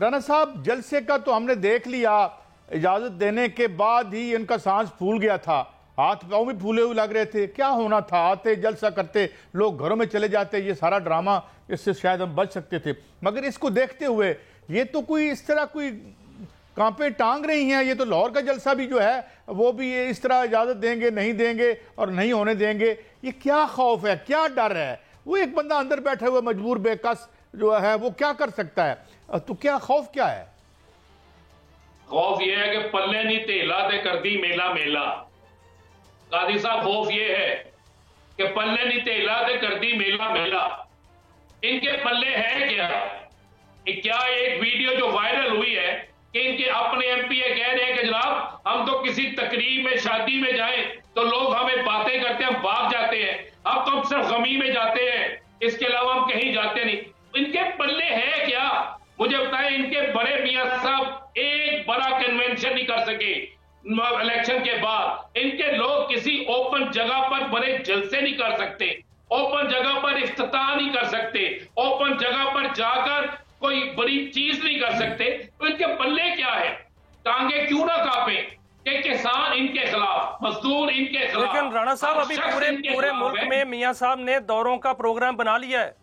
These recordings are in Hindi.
राणा साहब, जलसे का तो हमने देख लिया, इजाजत देने के बाद ही इनका सांस फूल गया था, हाथ पांव भी फूले हुए लग रहे थे। क्या होना था? आते जलसा करते, लोग घरों में चले जाते, ये सारा ड्रामा, इससे शायद हम बच सकते थे। मगर इसको देखते हुए ये तो कोई इस तरह कोई कांपे टांग रही हैं। ये तो लाहौर का जलसा भी जो है वो भी ये इस तरह इजाजत देंगे, नहीं देंगे और नहीं होने देंगे। ये क्या खौफ है, क्या डर है? वो एक बंदा अंदर बैठे हुए मजबूर बेकस जो है वो क्या कर सकता है? तो क्या खौफ क्या है? खौफ ये है कि पल्ले नहीं तेला ते कर दी मेला मेला। कादी साहब, खौफ ये है कि पल्ले नहीं तेला ते कर दी मेला मेला। इनके पल्ले है क्या एक वीडियो जो वायरल हुई है कि इनके अपने एमपीए कह रहे हैं कि जनाब हम तो किसी तकरीब में, शादी में जाएं तो लोग हमें बातें करते हैं, हम भाग जाते हैं, अब तो हम सिर्फ गमी में जाते हैं, इसके अलावा हम कहीं जाते नहीं। इनके पल्ले है क्या? मुझे बताएं, इनके बड़े मियां साहब एक बड़ा कन्वेंशन नहीं कर सके इलेक्शन के बाद। इनके लोग किसी ओपन जगह पर बड़े जलसे नहीं कर सकते, ओपन जगह पर इफ्तिताह नहीं कर सकते, ओपन जगह पर जाकर कोई बड़ी चीज नहीं कर सकते। तो इनके पल्ले क्या है? टांगे क्यों ना कांपे कि किसान इनके खिलाफ, मजदूर इनके खिलाफ। लेकिन राणा साहब, अभी पूरे मुल्क में मियां साहब ने दौरों का प्रोग्राम बना लिया है।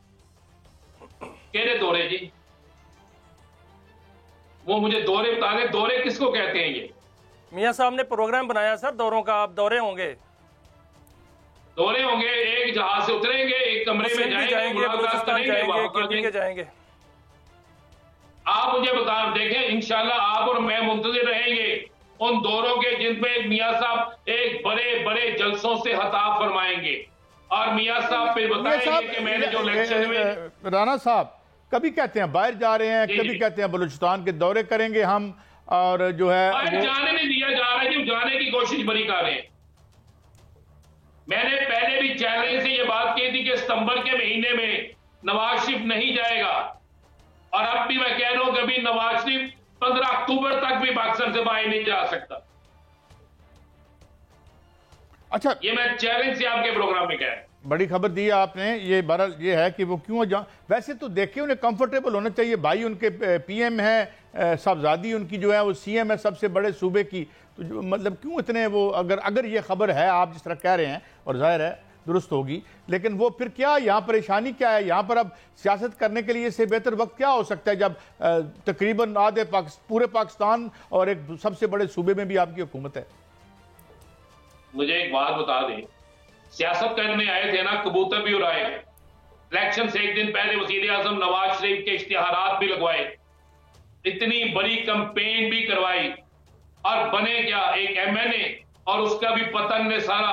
केरे दौरे जी? वो मुझे दौरे बता दें, दौरे किसको कहते हैं? ये मियां साहब ने प्रोग्राम बनाया सर दौरों का। आप दौरे होंगे? दौरे होंगे, एक जहाज से उतरेंगे, एक कमरे में जाएंगे, बलूचिस्तान जाएंगे, जाएंगे। आप मुझे बता देखें, इंशाल्लाह आप और मैं मुंतजिर रहेंगे उन दौरों के जिनमें मियां साहब एक बड़े बड़े जलसों से खिताब फरमाएंगे और मियां साहब फिर बताएंगे कि मैंने जो इलेक्शन में। राणा साहब कभी कहते हैं बाहर जा रहे हैं, कभी कहते हैं बलूचिस्तान के दौरे करेंगे हम, और जो है जाने नहीं दिया जा रहा है जी, जाने की कोशिश बड़ी कर रहे हैं। मैंने पहले भी चैलेंज से ये बात की थी कि सितंबर के महीने में नवाज शरीफ नहीं जाएगा, और अब भी मैं कह रहा हूं कि अभी नवाज शरीफ 15 अक्टूबर तक भी पाकिस्तान से बाहर नहीं जा सकता। अच्छा, ये मैं चैलेंज से आपके प्रोग्राम में कह रहा हूं। बड़ी खबर दी आपने। ये बहरहाल ये है कि वो क्यों वैसे तो देखिए उन्हें कंफर्टेबल होना चाहिए। भाई उनके पीएम है, साहबजादी उनकी जो है वो सीएम है सबसे बड़े सूबे की। तो जो मतलब क्यों इतने वो, अगर ये खबर है आप जिस तरह कह रहे हैं, और जाहिर है दुरुस्त होगी, लेकिन वो फिर क्या यहाँ परेशानी क्या है? यहाँ पर अब सियासत करने के लिए इससे बेहतर वक्त क्या हो सकता है जब तकरीबन आधे पूरे पाकिस्तान और एक सबसे बड़े सूबे में भी आपकी हुकूमत है? मुझे एक बात बता दें, सियासत करने आए थे ना, कबूतर भी उड़ाए, इलेक्शन से एक दिन पहले वजीर आजम नवाज शरीफ के इश्तिहारात भी लगवाए, इतनी बड़ी कैंपेन भी करवाई, और बने क्या? एक एमएनए, और उसका भी पतन ने सारा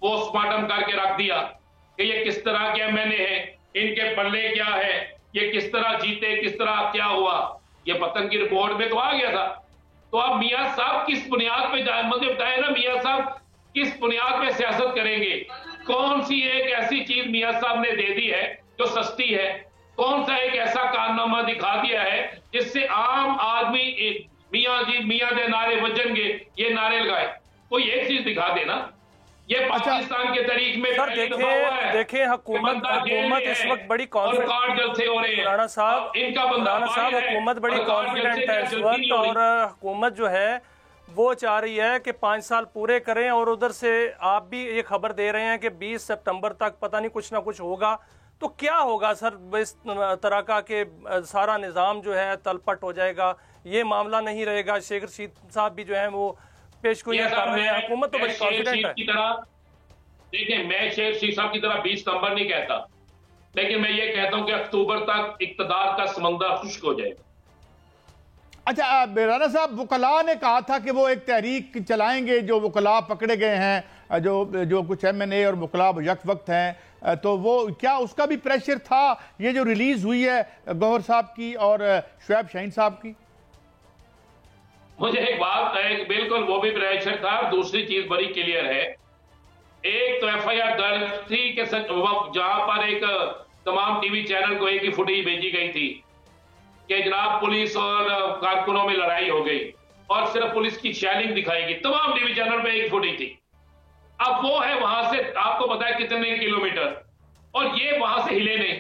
पोस्टमार्टम करके रख दिया कि ये किस तरह के एमएनए है, इनके पल्ले क्या है, ये किस तरह जीते, किस तरह क्या हुआ, ये पतन की रिपोर्ट में तो आ गया था। तो अब मियां साहब किस बुनियाद पे, मुझे बताए ना, मियां साहब किस बुनियाद पे सियासत करेंगे? कौन सी एक ऐसी चीज मियां साहब ने दे दी है जो सस्ती है? कौन सा एक ऐसा कारनामा दिखा दिया है जिससे आम आदमी मियां जी मियां दे नारे बजनगे, ये नारे लगाए? कोई एक चीज दिखा देना। ये पाकिस्तान के तरीक में देखे हुकूमत इस वक्त बड़ी कॉन्फिडेंट जलसे हो रहे हैं। राणा साहब हुकूमत बड़ी कॉन्फिडेंट है इस वक्त, और हुकूमत जो है वो चाह रही है कि 5 साल पूरे करें, और उधर से आप भी ये खबर दे रहे हैं कि 20 सितंबर तक पता नहीं कुछ ना कुछ होगा। तो क्या होगा सर इस तरह का कि सारा निज़ाम जो है तलपट हो जाएगा, ये मामला नहीं रहेगा? शेख रशीद साहब भी जो है वो पेशगोइयां कर रहे हैं, हुकूमत तो बड़ी कॉन्फिडेंट है। देखिए, मैं शेख रशीद साहब की तरह 20 सितंबर नहीं कहता, लेकिन मैं ये कहता हूं कि अक्टूबर तक इक़्तिदार का समंदर खुश्क हो जाएगा। अच्छा, राणा साहब, वकला ने कहा था कि वो एक तहरीक चलाएंगे, जो वकला पकड़े गए हैं, जो कुछ एमएनए और वकला यक वक्त हैं, तो वो क्या उसका भी प्रेशर था? ये जो रिलीज हुई है गौहर साहब की और शुएब शाहीन साहब की। मुझे एक बात है, बिल्कुल वो भी प्रेशर था। दूसरी चीज बड़ी क्लियर है, एक तो एफआईआर दर्ज थी कि जहां पर एक तमाम टीवी चैनल को एक ही फुटेज भेजी गई थी कि जनाब पुलिस और कारकुनों में लड़ाई हो गई, और सिर्फ पुलिस की शैलिंग दिखाएगी, तमाम टीवी चैनल पे एक फुटेज थी। अब वो है वहां से आपको पता है कितने किलोमीटर, और ये वहां से हिले नहीं।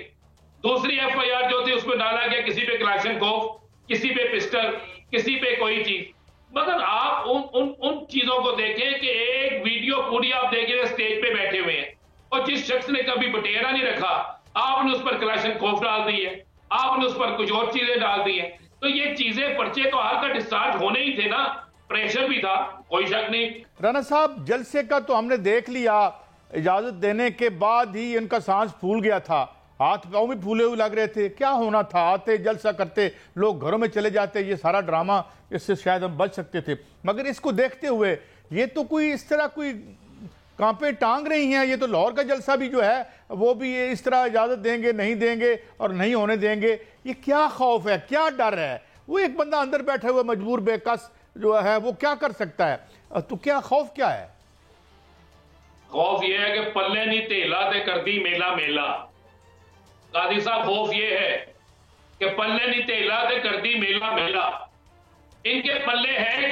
दूसरी एफआईआर जो थी उसमें डाला गया किसी पे क्लैशनकोफ, किसी पे पिस्टल, किसी पे कोई चीज। मगर आप उन चीजों को देखें कि एक वीडियो पूरी आप देख रहे स्टेज पे बैठे हुए हैं और जिस शख्स ने कभी बटेरा नहीं रखा आपने उस पर क्लैशन खोफ डाल दी है, आपने उस पर कुछ और चीजें डाल दी है। तो ये चीजें पर्चे तो हाल का डिस्चार्ज होने ही थे ना, प्रेशर भी था, कोई शक नहीं। राणा साहब, जलसे का तो हमने देख लिया, इजाजत देने के बाद ही इनका सांस फूल गया था, हाथ पांव भी फूले हुए लग रहे थे। क्या होना था? आते जलसा करते, लोग घरों में चले जाते, ये सारा ड्रामा, इससे शायद हम बच सकते थे। मगर इसको देखते हुए ये तो कोई इस तरह कोई कांपे टांग रही हैं। ये तो लाहौर का जलसा भी जो है वो भी ये इस तरह इजाजत देंगे, नहीं देंगे और नहीं होने देंगे। ये क्या खौफ है, क्या डर है? वो एक बंदा अंदर बैठे हुए मजबूर बेकस जो है वो क्या कर सकता है? तो क्या खौफ क्या है? खौफ ये है कि पल्ले नहीं तेला ते कर दी मेला मेला। कादी साहब, खौफ ये है कि पल्ले नहीं तेला ते कर दी मेला मेला। इनके पल्ले है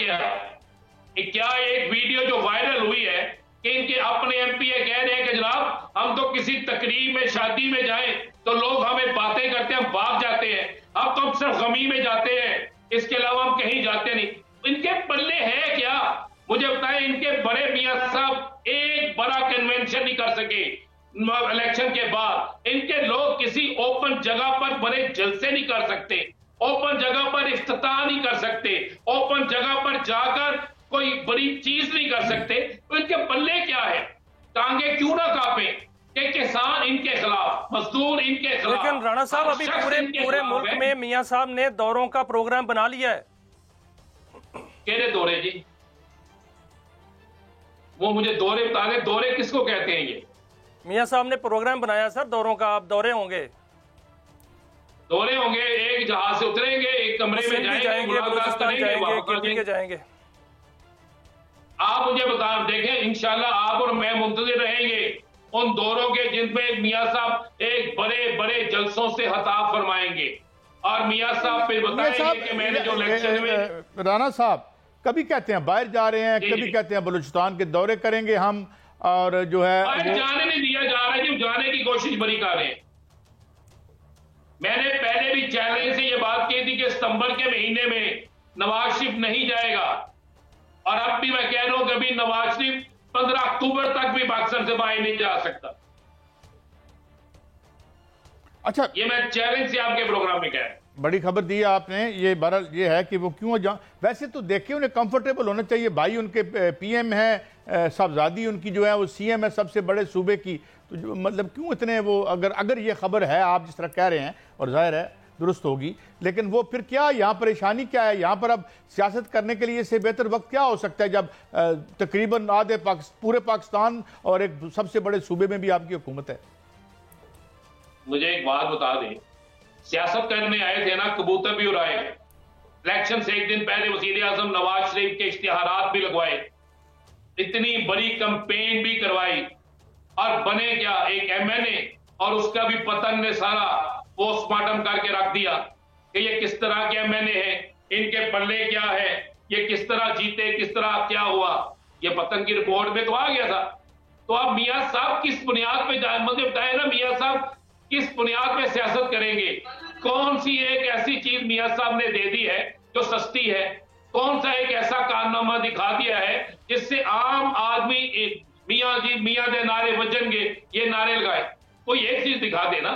क्या एक वीडियो जो वायरल हुई है कि इनके अपने एमपीए कह रहे हैं कि जनाब हम तो किसी तकरीब में, शादी में जाएं तो लोग हमें बातें करते हैं, हम भाग जाते हैं, अब तो हम सिर्फ गमी में जाते हैं, इसके अलावा हम कहीं जाते नहीं। इनके पल्ले है क्या? मुझे बताएं, इनके बड़े मियां साहब एक बड़ा कन्वेंशन नहीं कर सके इलेक्शन के बाद। इनके लोग किसी ओपन जगह पर बड़े जलसे नहीं कर सकते, ओपन जगह पर इफ्तिताह नहीं कर सकते, ओपन जगह पर जाकर कोई बड़ी चीज नहीं कर सकते। तो इनके पल्ले क्या है? टांगे क्यों ना कांपे कि किसान इनके खिलाफ, मजदूर इनके खिलाफ। लेकिन राणा साहब, अभी पूरे मुल्क में मियां साहब ने दौरों का प्रोग्राम बना लिया है। केरे दौरे जी? वो मुझे दौरे बता दें, दौरे किसको कहते हैं? ये मियां साहब ने प्रोग्राम बनाया सर दौरों का। आप दौरे होंगे, एक जहाज से उतरेंगे, एक कमरे में जाएंगे, बलूचिस्तान जाएंगे, जाएंगे। आप मुझे बता देखें, इंशाल्लाह आप और मैं मुंतजिर रहेंगे उन दौरों के जिनमें मियां साहब एक बड़े बड़े जलसों से खिताब फरमाएंगे और मियां साहब फिर बताएंगे कि मैंने जो लेक्चर में। राणा साहब कभी कहते हैं बाहर जा रहे हैं, कभी कहते हैं बलूचिस्तान के दौरे करेंगे हम, और जो है जाने नहीं दिया जा रहा है जी, जाने की कोशिश बड़ी कर रहे हैं। मैंने पहले भी चैलेंज से ये बात की थी कि सितंबर के महीने में नवाज शरीफ नहीं जाएगा, और अब भी मैं कह रहा हूं कभी नवाज शरीफ 15 अक्टूबर तक भी पाकिस्तान से बाहर नहीं जा सकता। अच्छा, ये मैं चैलेंज से आपके प्रोग्राम में कह रहा हूं। बड़ी खबर दी है आपने। ये बहरहाल ये है कि वो क्यों वैसे तो देखिए उन्हें कंफर्टेबल होना चाहिए। भाई उनके पीएम है, साहबजादी उनकी जो है वो सीएम है सबसे बड़े सूबे की, तो मतलब क्यों इतने वो, अगर ये खबर है आप जिस तरह कह रहे हैं, और जाहिर है दुरुस्त होगी, लेकिन वो फिर क्या यहाँ परेशानी क्या है? यहाँ पर अब सियासत करने के लिए इससे बेहतर वक्त क्या हो सकता है जब तकरीबन आधे पूरे पाकिस्तान और एक सबसे बड़े सूबे में भी आपकी हुकूमत है? मुझे एक बात बता दें, सियासत करने आए थे ना, कबूतर भी उड़ाए, इलेक्शन से एक दिन पहले वजीर आजम नवाज शरीफ के इश्तिहारात भी लगवाए, इतनी बड़ी कंपेन भी करवाई, और बने क्या? एक एमएनए, और उसका भी पतन ने सारा पोस्टमार्टम करके रख दिया कि ये किस तरह के एमएनए हैं, इनके पल्ले क्या है, ये किस तरह जीते, किस तरह क्या हुआ, ये पतन की रिपोर्ट में तो आ गया था। तो अब मियां साहब किस बुनियाद पे, मुझे बताए ना मियां साहब किस बुनियाद पे सियासत करेंगे? कौन सी एक ऐसी चीज मियां साहब ने दे दी है जो सस्ती है? कौन सा एक ऐसा कारनामा दिखा दिया है जिससे आम आदमी मियां जी मियां दे नारे बजनगे, ये नारे लगाए? कोई एक चीज दिखा दे ना।